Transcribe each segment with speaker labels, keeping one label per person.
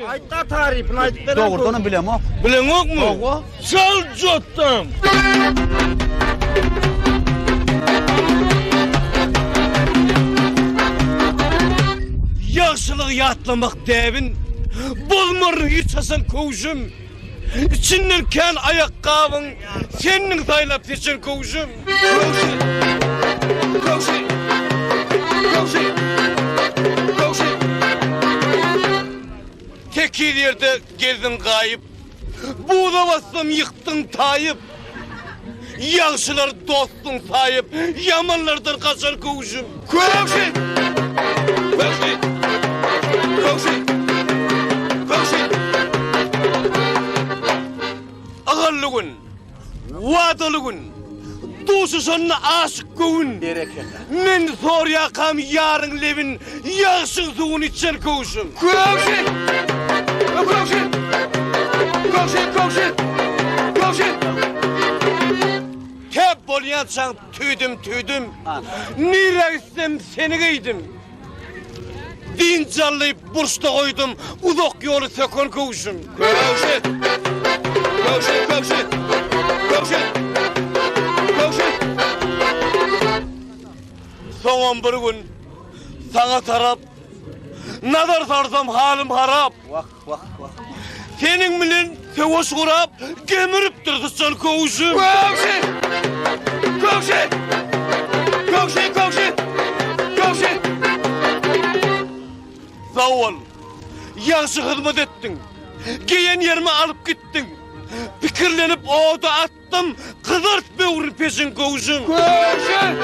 Speaker 1: Aytda tarifini aytıp beren.
Speaker 2: Doğrudan bilem o.
Speaker 3: Bilen yok mu?
Speaker 2: Yok.
Speaker 3: Çal jottam. Yaxşılık yatlamak devin, bolmarını yıçasan kovuşum. İçinden ken ayakkabın, senin taylap seçen kovuşum. Kovuşum. Kovuşum. Kovuşum. Kovuşum. Tekil yerde geldin kayıp, buğda bastım yıktın tayıp. Yaxşılar dostun sayıp, yamanlardan kaçar kovuşum. Kovuşum. Kovuşum. Kovuşum. Kovuşum. Ağırlı gün, vadalı gün, dostu sonuna aşık gün. Men zor yakam yarın levin, yaxşın suğun içen kovuşum. Kovuşum. Kovuşum. Kovuşum. Kovuşum. Kovuşum. Hep bolyançan tüydüm. Nire istem seni giydim. Din callayıp burçta koydum, uzak yolu sökön kovuşum. Kovuşum. Kovuşum, kovuşum. Kovuşum. Kovuşum. Son bir gün sana tarap, nazar sarsam halim harap.
Speaker 2: Vah.
Speaker 3: Senin bilen sevoş kurap, gemirip durdursan kovuşum. Kovuşum. Kovuşum. Kovuşum. Sağ ol. Yaxşı hizmet ettin. Giyen yerime alıp gittin. Fikirlenip oda attım, kızart böğrün peşin kovuşum. Kovuşum.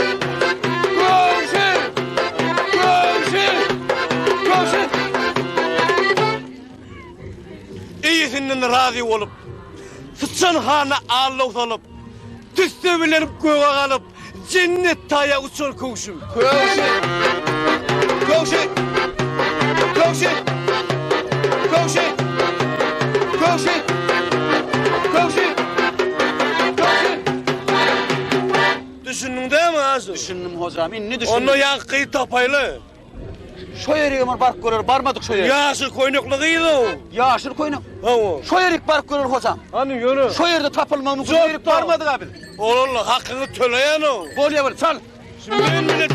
Speaker 3: İyisinden razı olup, sıçan hana ağırlık alıp, tüstevilenip göğe alıp, cennet taya uçur kovuşum. Kovuşum. Düşündün değil mi ağzı?
Speaker 2: Düşündüm hocam, inni düşündüm.
Speaker 3: Onu yankıyı tapaylı.
Speaker 2: Şo yeri bark görür, barmadık şo yeri.
Speaker 3: Yaşır koynukluğuydu o.
Speaker 2: Yaşır koyun.
Speaker 3: Ha o.
Speaker 2: Şo yerik bark görür hocam.
Speaker 3: Hani yürü.
Speaker 2: Şo yerde tapılmamı yerik barmadık abi.
Speaker 3: Oğlum hakkını töleyen o.
Speaker 2: Gol yavur, çal.
Speaker 3: Şimdi ben bile